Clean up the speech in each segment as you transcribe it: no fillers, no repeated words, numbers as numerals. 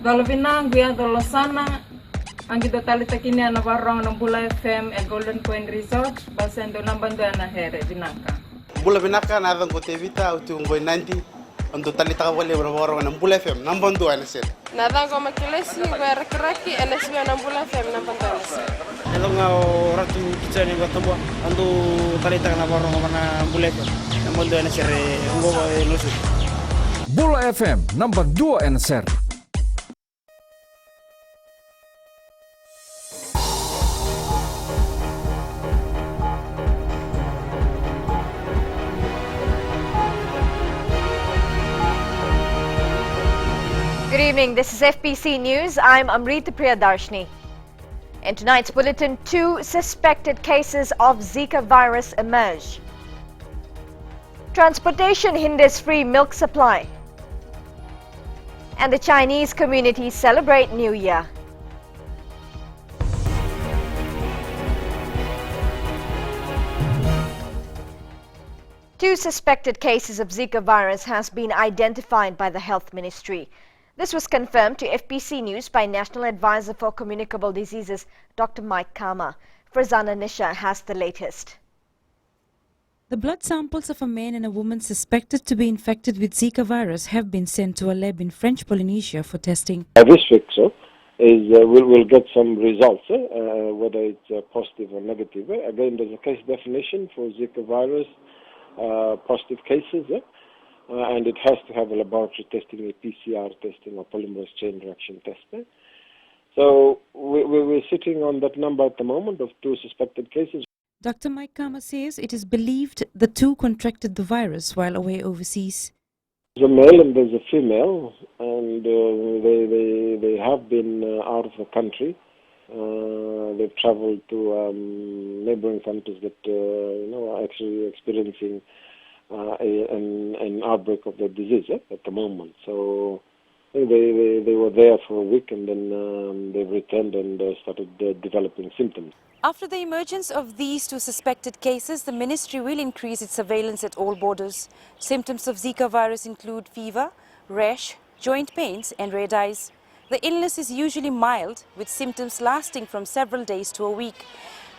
Dalovina guia dolosana angito talita kini ana warong ng Bula FM at Golden Point Resort basendo nambando ana here binaka. Bula binaka na adang ko tevita utu ngoi 90 ando talita wale warong ng Bula FM nambando ana sir. Nadang ko makilesi werkraki NSB ng Bula FM nambando ana sir. Hello nga ratu kitchen ng Tabo ando talita na warong ng Bula FM nambando ana sir ngo lusu. Bula FM number 2 NSR. Good evening, this is FBC News. I'm Amrita Priyadarshini. In tonight's bulletin, 2 suspected cases of Zika virus emerge. Transportation hinders free milk supply. And the Chinese community celebrate New Year. Two suspected cases of Zika virus has been identified by the Health Ministry. This was confirmed to FBC News by National Advisor for Communicable Diseases, Dr. Mike Kama. Farzana Nisha has the latest. The blood samples of a man and a woman suspected to be infected with Zika virus have been sent to a lab in French Polynesia for testing. This week, we'll get some results, whether it's positive or negative. Again, there's a case definition for Zika virus, positive cases. And it has to have a laboratory testing, a PCR testing, or polymerase chain reaction test. So we're sitting on that number at the moment of 2 suspected cases. Dr. Mike Kama says it is believed the 2 contracted the virus while away overseas. There's a male and there's a female, and they have been out of the country. They've traveled to neighboring countries that are actually experiencing an outbreak of the disease at the moment. So they were there for a week and then they returned and started developing symptoms. After the emergence of these 2 suspected cases, the ministry will increase its surveillance at all borders. Symptoms of Zika virus include fever, rash, joint pains and red eyes. The illness is usually mild, with symptoms lasting from several days to a week.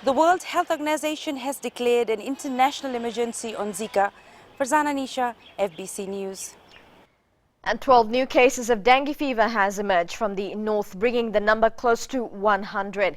The World Health Organization has declared an international emergency on Zika. Farzana Nisha, FBC News. And 12 new cases of dengue fever has emerged from the north, bringing the number close to 100.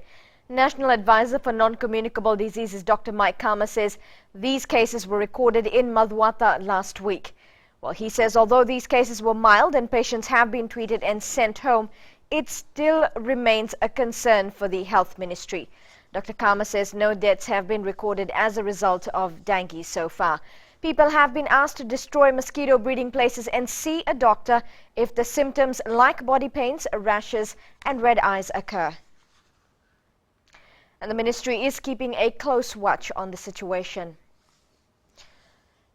National Advisor for Non-Communicable Diseases, Dr. Mike Kama, says these cases were recorded in Madhuwata last week. Well, he says although these cases were mild and patients have been treated and sent home, it still remains a concern for the Health Ministry. Dr. Kama says no deaths have been recorded as a result of dengue so far. People have been asked to destroy mosquito breeding places and see a doctor if the symptoms like body pains, rashes and red eyes occur. And the ministry is keeping a close watch on the situation.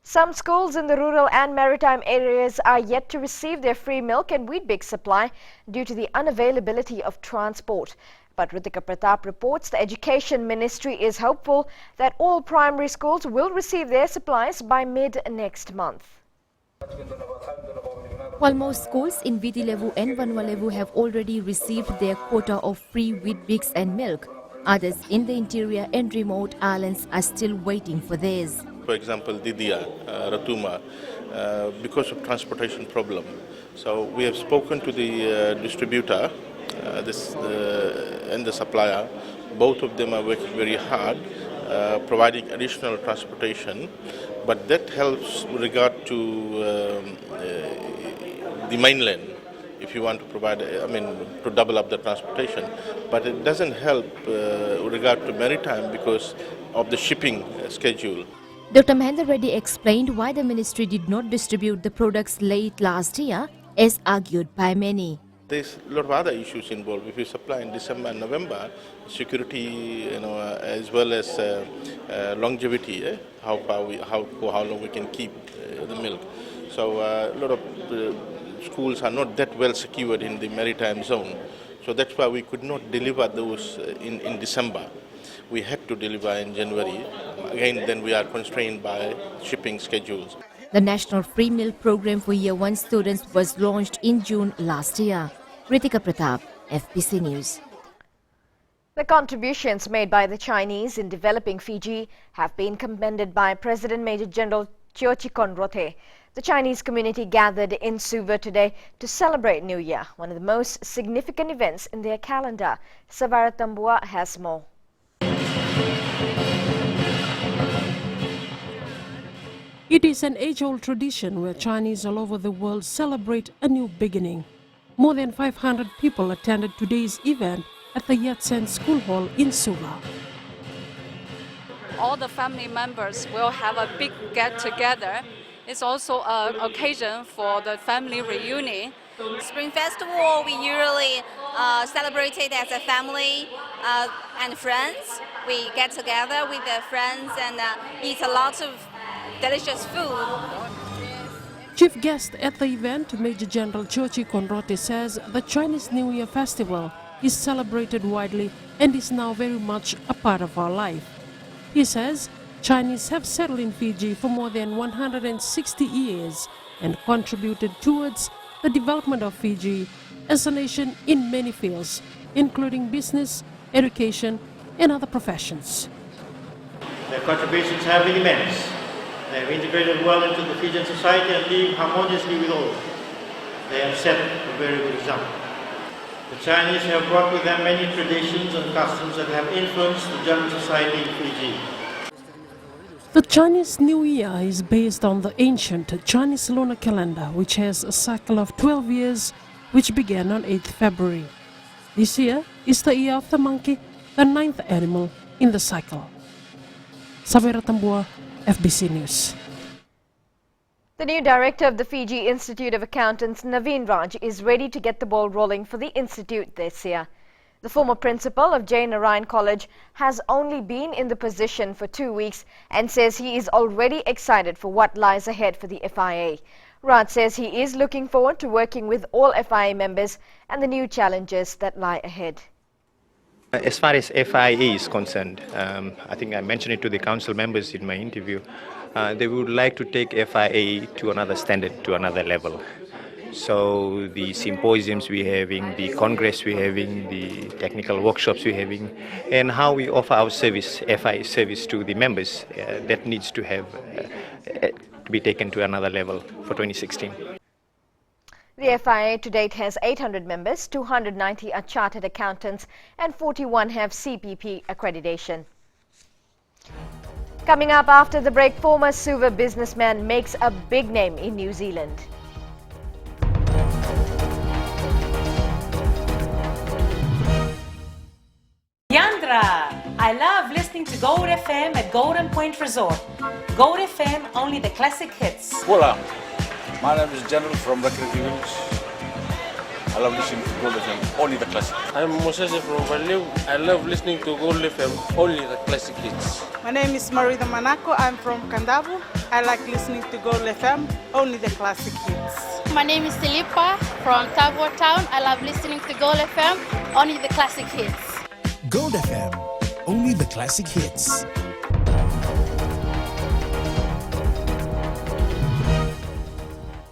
Some schools in the rural and maritime areas are yet to receive their free milk and Weet-Bix supply due to the unavailability of transport. But Ritika Pratap reports the Education Ministry is hopeful that all primary schools will receive their supplies by mid-next month. While most schools in Vitilevu and Vanuatu have already received their quota of free Weet-Bix and milk, others in the interior and remote islands are still waiting for theirs. For example, Didia, Ratuma, because of transportation problem. So we have spoken to the distributor and the supplier. Both of them are working very hard, providing additional transportation, but that helps with regard to the mainland. If you want to provide, to double up the transportation, but it doesn't help with regard to maritime because of the shipping schedule. Dr. Mahendra Reddy explained why the ministry did not distribute the products late last year, as argued by many. There's a lot of other issues involved. If you supply in December and November, security, as well as longevity, how long we can keep the milk. So a lot of schools are not that well secured in the maritime zone. So that's why we could not deliver those in December. We had to deliver in January. Again, then we are constrained by shipping schedules. The National Free Meal Program for Year 1 students was launched in June last year. Ritika Pratap, FBC News. The contributions made by the Chinese in developing Fiji have been commended by President Major General Chiochi Konrothe. The Chinese community gathered in Suva today to celebrate New Year, one of the most significant events in their calendar. Savara Tambua has more. It is an age-old tradition where Chinese all over the world celebrate a new beginning. More than 500 people attended today's event at the Yat-sen School Hall in Suva. All the family members will have a big get-together. It's also an occasion for the family reunion. Spring Festival, we usually celebrate it as a family and friends. We get together with the friends and eat a lot of delicious food. Chief guest at the event, Major General Chiochi Konrothe, says the Chinese New Year festival is celebrated widely and is now very much a part of our life. He says Chinese have settled in Fiji for more than 160 years and contributed towards the development of Fiji as a nation in many fields, including business, education, and other professions. Their contributions have been immense. They have integrated well into the Fijian society and live harmoniously with all. They have set a very good example. The Chinese have brought with them many traditions and customs that have influenced the general society in Fiji. The Chinese New Year is based on the ancient Chinese lunar calendar, which has a cycle of 12 years, which began on 8th February. This year is the year of the monkey, the 9th animal in the cycle. Savera Tambua, FBC News. The new director of the Fiji Institute of Accountants, Naveen Raj, is ready to get the ball rolling for the institute this year. The former principal of J. Narayan College has only been in the position for 2 weeks and says he is already excited for what lies ahead for the FIA. Raj says he is looking forward to working with all FIA members and the new challenges that lie ahead. As far as FIA is concerned, I think I mentioned it to the council members in my interview, they would like to take FIA to another standard, to another level. So the symposiums we're having, the congress we're having, the technical workshops we're having, and how we offer our service, FIA service to the members, that needs to have to be taken to another level for 2016. The FIA to date has 800 members, 290 are chartered accountants and 41 have CPP accreditation. Coming up after the break, former Suva businessman makes a big name in New Zealand. Yandra! I love listening to Gold FM at Golden Point Resort. Gold FM, only the classic hits. Hola, my name is General from Recreative Village. I love listening to Gold FM, only the classic. I'm Moses from Valeu. I love listening to Gold FM, only the classic hits. My name is Marida Manako. I'm from Kandavu. I like listening to Gold FM, only the classic hits. My name is Tilipa from Tavor Town. I love listening to Gold FM, only the classic hits. Gold FM, only the classic hits.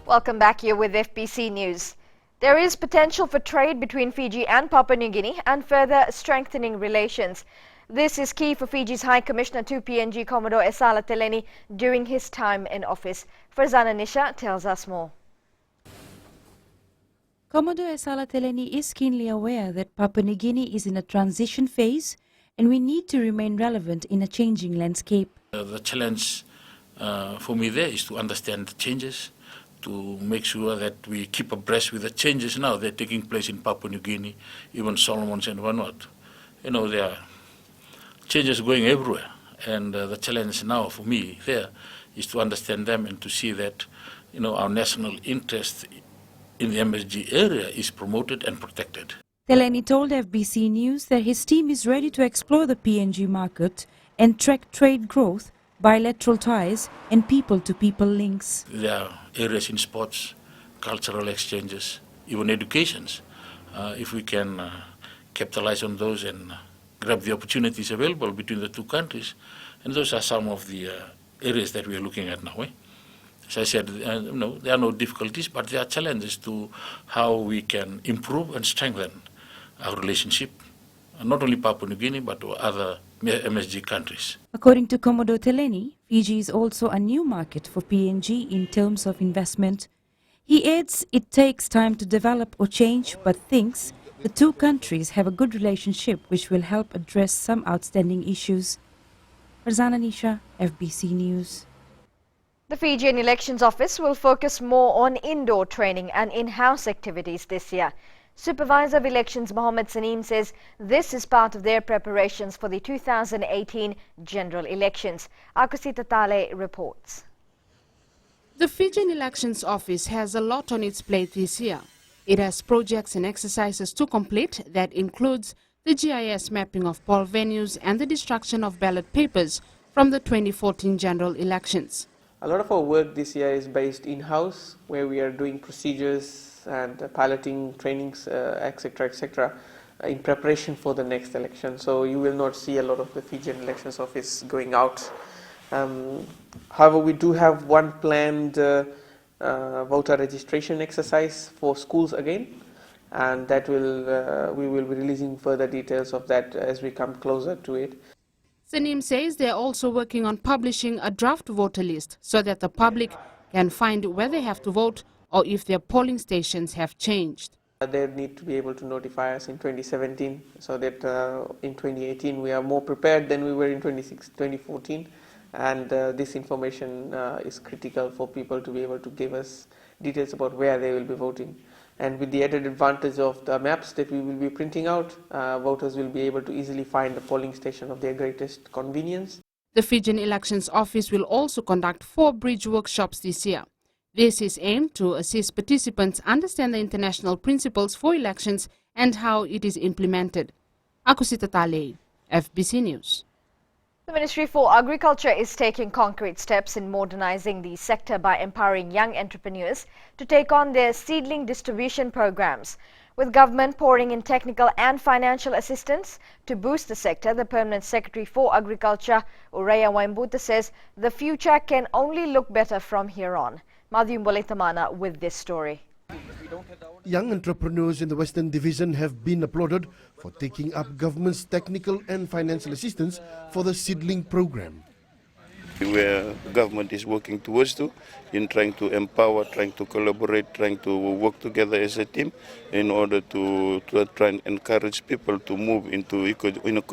Welcome back here with FBC News. There is potential for trade between Fiji and Papua New Guinea and further strengthening relations. This is key for Fiji's High Commissioner to PNG, Commodore Esala Teleni, during his time in office. Farzana Nisha tells us more. Commodore Esala Teleni is keenly aware that Papua New Guinea is in a transition phase and we need to remain relevant in a changing landscape. The challenge for me there is to understand the changes, to make sure that we keep abreast with the changes now that are taking place in Papua New Guinea, even Solomons and Vanuatu. You know, there are changes going everywhere, and the challenge now for me there is to understand them and to see that, you know, our national interest in the MSG area is promoted and protected. Teleni told FBC News that his team is ready to explore the PNG market and track trade growth, bilateral ties and people-to-people links. There are areas in sports, cultural exchanges, even educations. If we can capitalize on those and grab the opportunities available between the two countries, and those are some of the areas that we are looking at now. As I said, there are no difficulties, but there are challenges to how we can improve and strengthen our relationship, not only Papua New Guinea, but other MSG countries. According to Commodore Teleni, Fiji is also a new market for PNG in terms of investment. He adds it takes time to develop or change, but thinks the two countries have a good relationship which will help address some outstanding issues. Farzana Nisha, FBC News. The Fijian Elections Office will focus more on indoor training and in-house activities this year. Supervisor of Elections Mohammed Saneem says this is part of their preparations for the 2018 general elections. Akusita Tale reports. The Fijian Elections Office has a lot on its plate this year. It has projects and exercises to complete that includes the GIS mapping of poll venues and the destruction of ballot papers from the 2014 general elections. A lot of our work this year is based in-house, where we are doing procedures and piloting trainings, etc., in preparation for the next election. So you will not see a lot of the Fijian Elections Office going out. However, we do have one planned voter registration exercise for schools again, and that we will be releasing further details of that as we come closer to it. Saneem says they are also working on publishing a draft voter list so that the public can find where they have to vote or if their polling stations have changed. They need to be able to notify us in 2017 so that in 2018 we are more prepared than we were in 2014, and this information is critical for people to be able to give us details about where they will be voting. And with the added advantage of the maps that we will be printing out, voters will be able to easily find the polling station of their greatest convenience. The Fijian Elections Office will also conduct 4 bridge workshops this year. This is aimed to assist participants understand the international principles for elections and how it is implemented. Akusita Tale, FBC News. The Ministry for Agriculture is taking concrete steps in modernizing the sector by empowering young entrepreneurs to take on their seedling distribution programs. With government pouring in technical and financial assistance to boost the sector, the Permanent Secretary for Agriculture, Uraya Waimbuta, says the future can only look better from here on. Madhu Mboletamana with this story. Young entrepreneurs in the Western Division have been applauded for taking up government's technical and financial assistance for the seedling program. Where government is working towards to, in trying to empower, trying to collaborate, trying to work together as a team in order to try and encourage people to move into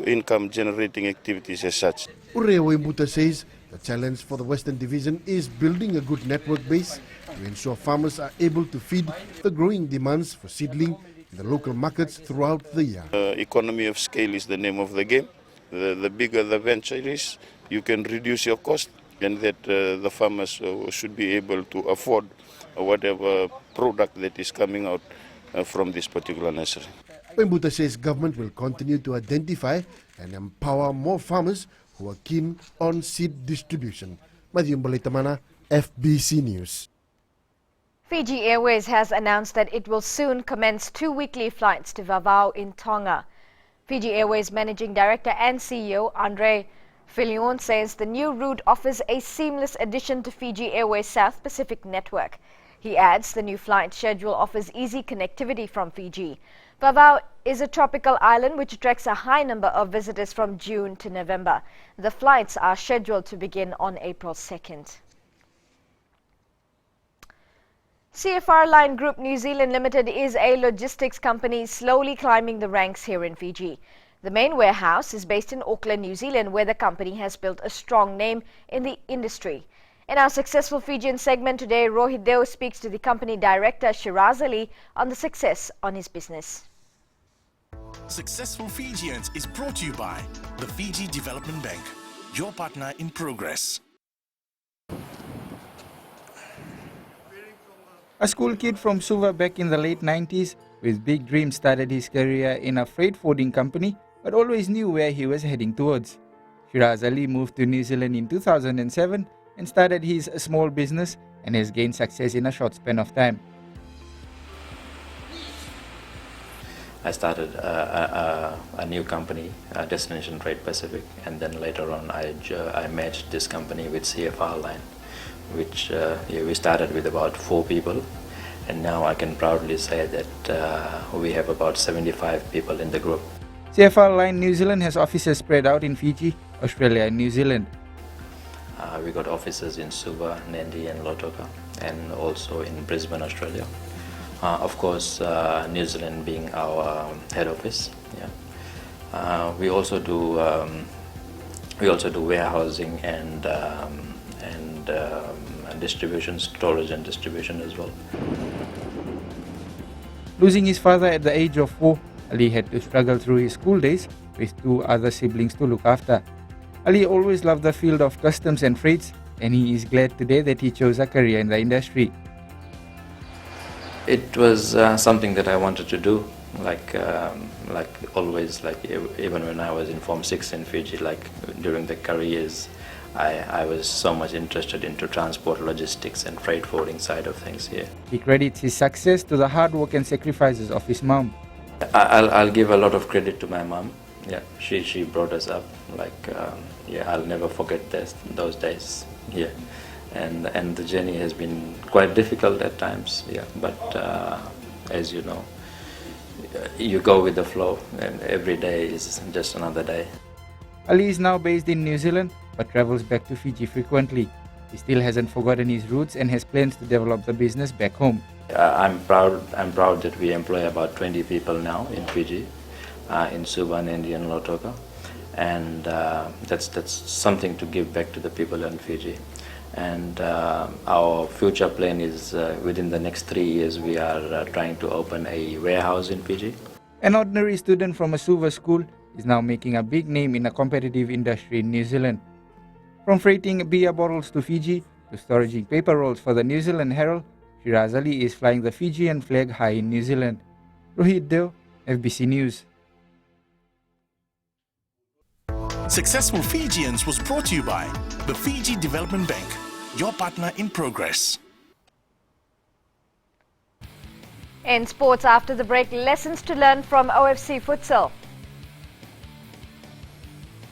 income generating activities as such. Uraya Waimbuta says the challenge for the Western Division is building a good network base to ensure farmers are able to feed the growing demands for seedling in the local markets throughout the year. Economy of scale is the name of the game. The bigger the venture is, you can reduce your cost, and that the farmers should be able to afford whatever product that is coming out from this particular nursery. Waimbuta says government will continue to identify and empower more farmers who are keen on seed distribution. Madhu Mboletamana, FBC News. Fiji Airways has announced that it will soon commence 2 weekly flights to Vavau in Tonga. Fiji Airways Managing Director and CEO Andre Filion says the new route offers a seamless addition to Fiji Airways South Pacific network. He adds the new flight schedule offers easy connectivity from Fiji. Vavau is a tropical island which attracts a high number of visitors from June to November. The flights are scheduled to begin on April 2nd. CFR Line Group New Zealand Limited is a logistics company slowly climbing the ranks here in Fiji. The main warehouse is based in Auckland, New Zealand, where the company has built a strong name in the industry. In our Successful Fijian segment today, Rohit Deo speaks to the company director Shiraz Ali on the success on his business. Successful Fijians is brought to you by the Fiji Development Bank, your partner in progress. A school kid from Suva back in the late 90s with big dreams started his career in a freight forwarding company but always knew where he was heading towards. Shiraz Ali moved to New Zealand in 2007 and started his small business and has gained success in a short span of time. I started a new company, Destination Trade Pacific, and then later on I merged this company with CFR Line, which we started with about 4 people, and now I can proudly say that we have about 75 people in the group. CFR Line New Zealand has offices spread out in Fiji, Australia and New Zealand. We got offices in Suva, Nadi and Lautoka, and also in Brisbane, Australia. Of course, New Zealand being our head office. Yeah. We also do warehousing and distribution, storage and distribution as well. Losing his father at the age of 4, Ali had to struggle through his school days with 2 other siblings to look after. Ali always loved the field of customs and freights, and he is glad today that he chose a career in the industry. It was something that I wanted to do, like always, even when I was in Form 6 in Fiji, during the careers, I was so much interested into transport, logistics and freight forwarding side of things here. He credits his success to the hard work and sacrifices of his mom. I'll give a lot of credit to my mom. Yeah, she brought us up. I'll never forget those days. Yeah, and the journey has been quite difficult at times. Yeah, but as you know, you go with the flow, and every day is just another day. Ali is now based in New Zealand, but travels back to Fiji frequently. He still hasn't forgotten his roots and has plans to develop the business back home. I'm proud that we employ about 20 people now in Fiji, in Suva, Nadi and Lautoka, and that's something to give back to the people in Fiji. And our future plan is within the next 3 years we are trying to open a warehouse in Fiji. An ordinary student from a Suva school is now making a big name in a competitive industry in New Zealand. From freighting beer bottles to Fiji to storaging paper rolls for the New Zealand Herald, Shiraz Ali is flying the Fijian flag high in New Zealand. Rohit Deo, FBC News. Successful Fijians was brought to you by the Fiji Development Bank, your partner in progress. In sports after the break, lessons to learn from OFC futsal.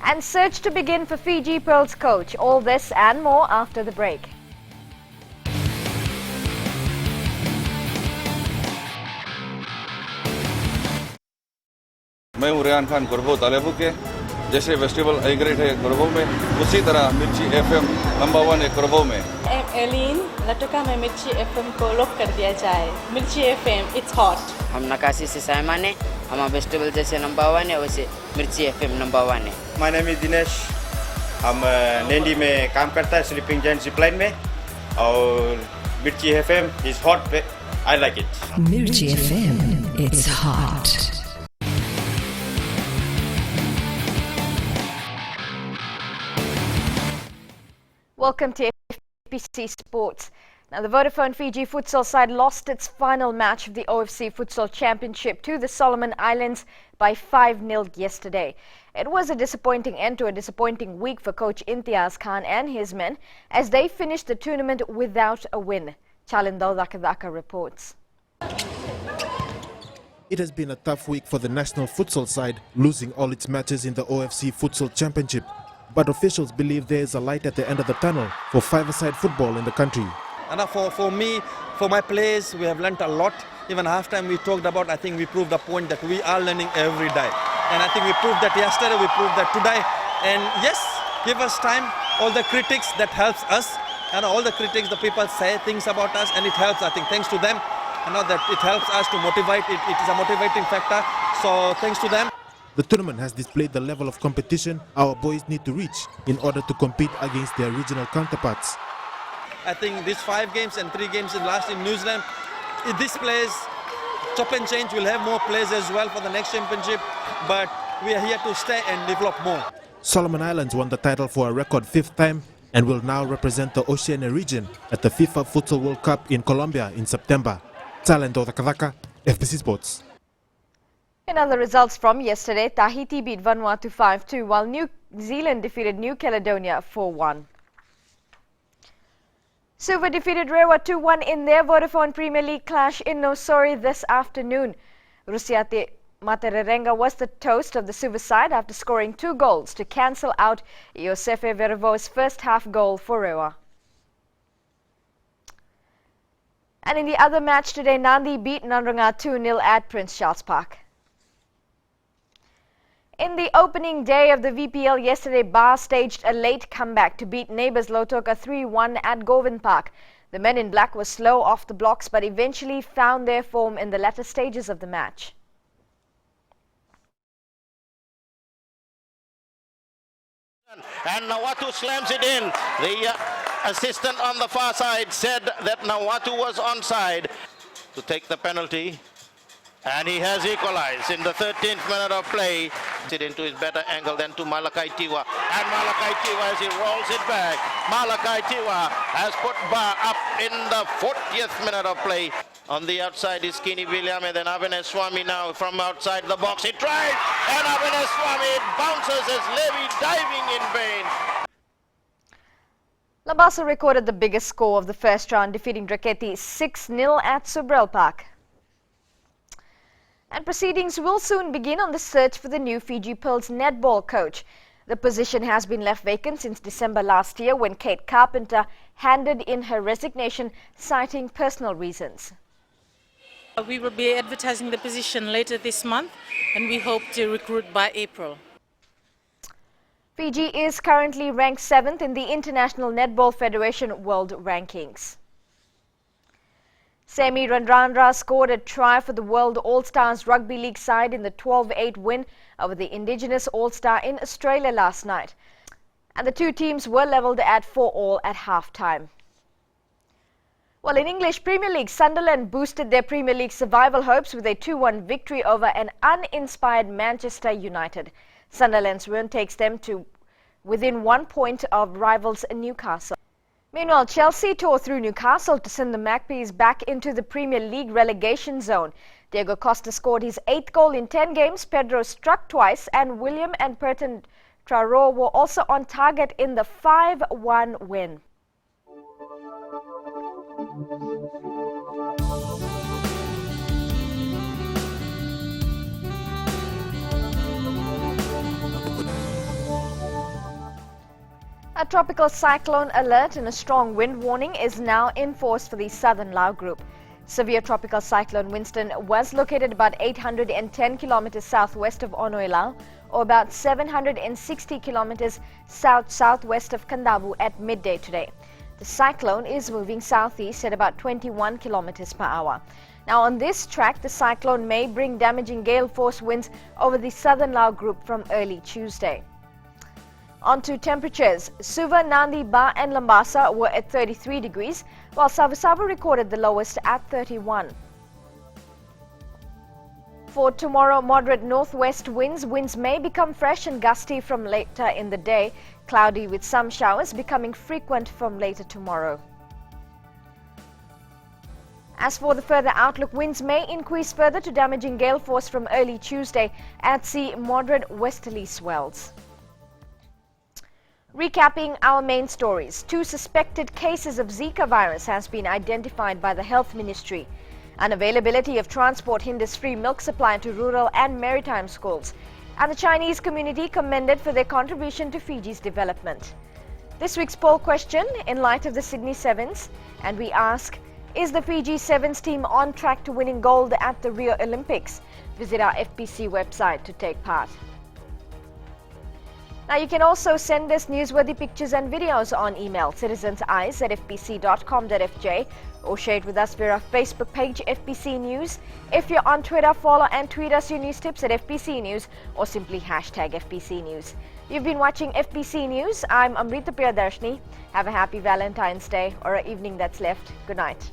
And search to begin for Fiji Pearls coach. All this and more after the break. मैं हूँ रेहान खान कुरबो तालेबू के जैसे festival I great है कुरबो में उसी तरह मिर्ची FM number 1 है कुरबो में एलिन लटका में मिर्ची एफएम को लॉक कर दिया जाए मिर्ची एफएम इट्स हॉट हम नकाशी से साइमान है हमारा फेस्टिवल जैसे नंबर 1 है वैसे मिर्ची एफएम नंबर 1 है माय नेम इज दिनेश हम नैंडी में काम करता है स्लीपिंग जायंट जिपलाइन में और Mirchi FM is hot I like it Mirchi FM it's hot Welcome to FBC Sports. Now, the Vodafone Fiji futsal side lost its final match of the OFC Futsal Championship to the Solomon Islands by 5-0 yesterday. It was a disappointing end to a disappointing week for coach Imtiaz Khan and his men as they finished the tournament without a win. Chalindo Dakadaka reports. It has been a tough week for the national futsal side, losing all its matches in the OFC Futsal Championship. But officials believe there is a light at the end of the tunnel for five-a-side football in the country. And for me, for my players, we have learnt a lot. Even half-time we talked about, I think we proved the point that we are learning every day. And I think we proved that yesterday, we proved that today. And yes, give us time. All the critics, that helps us. And all the critics, the people say things about us and it helps, I think, thanks to them. And now that it helps us to motivate, it is a motivating factor. So thanks to them. The tournament has displayed the level of competition our boys need to reach in order to compete against their regional counterparts. I think these 5 games and 3 games in last in New Zealand, if this plays, chop and change, we'll have more players as well for the next championship, but we are here to stay and develop more. Solomon Islands won the title for a record 5th time and will now represent the Oceania region at the FIFA Futsal World Cup in Colombia in September. Talento Takadaka, FBC Sports. In other results from yesterday, Tahiti beat Vanuatu 5-2 while New Zealand defeated New Caledonia 4-1. Suva defeated Rewa 2-1 in their Vodafone Premier League clash in Nosori this afternoon. Rusiate Matererenga was the toast of the Suva side after scoring 2 goals to cancel out Iosefe Verevo's first half goal for Rewa. And in the other match today, Nandi beat Nanranga 2-0 at Prince Charles Park. In the opening day of the VPL yesterday, Bar staged a late comeback to beat neighbours Lautoka 3-1 at Govind Park. The men in black were slow off the blocks but eventually found their form in the latter stages of the match. And Nawatu slams it in. The assistant on the far side said that Nawatu was onside to take the penalty. And he has equalized in the 13th minute of play. It into his better angle than to Malakai Tiwa. And Malakai Tiwa, as he rolls it back, Malakai Tiwa has put Bar up in the 40th minute of play. On the outside is Kini Vilyame, then Avinash Swami now from outside the box. He tried, and Avinash Swami, it bounces as Levy diving in vain. Labasa recorded the biggest score of the first round, defeating Draketi 6-0 at Subrel Park. And proceedings will soon begin on the search for the new Fiji Pearls netball coach. The position has been left vacant since December last year when Kate Carpenter handed in her resignation, citing personal reasons. We will be advertising the position later this month and we hope to recruit by April. Fiji is currently ranked 7th in the International Netball Federation World Rankings. Semi Randrandra scored a try for the World All-Stars Rugby League side in the 12-8 win over the Indigenous All-Star in Australia last night. And the two teams were levelled at 4-4 at half-time. Well, in English Premier League, Sunderland boosted their Premier League survival hopes with a 2-1 victory over an uninspired Manchester United. Sunderland's win takes them to within 1 point of rivals Newcastle. Meanwhile, Chelsea tore through Newcastle to send the Magpies back into the Premier League relegation zone. Diego Costa scored his 8th goal in 10 games, Pedro struck twice, and William and Perton Traore were also on target in the 5-1 win. A tropical cyclone alert and a strong wind warning is now in force for the southern Lau group. Severe tropical cyclone Winston was located about 810 kilometers southwest of Onoi, Lau, or about 760 kilometers south-southwest of Kandavu at midday today. The cyclone is moving southeast at about 21 kilometers per hour. Now, on this track, the cyclone may bring damaging gale force winds over the southern Lau group from early Tuesday. On to temperatures. Suva, Nandi, Ba and Lambasa were at 33 degrees, while Savusavu recorded the lowest at 31. For tomorrow, moderate northwest winds. Winds may become fresh and gusty from later in the day, cloudy with some showers becoming frequent from later tomorrow. As for the further outlook, winds may increase further to damaging gale force from early Tuesday. At sea, moderate westerly swells. Recapping our main stories, 2 suspected cases of Zika virus has been identified by the Health Ministry. Unavailability of transport hinders free milk supply to rural and maritime schools. And the Chinese community commended for their contribution to Fiji's development. This week's poll question, in light of the Sydney Sevens, and we ask, is the Fiji Sevens team on track to winning gold at the Rio Olympics? Visit our FBC website to take part. Now, you can also send us newsworthy pictures and videos on email, citizenseyes@fbc.com.fj, or share it with us via our Facebook page, FBC News. If you're on Twitter, follow and tweet us your news tips at FBC News, or simply hashtag FBC News. You've been watching FBC News. I'm Amrita Priyadarshini. Have a happy Valentine's Day or an evening that's left. Good night.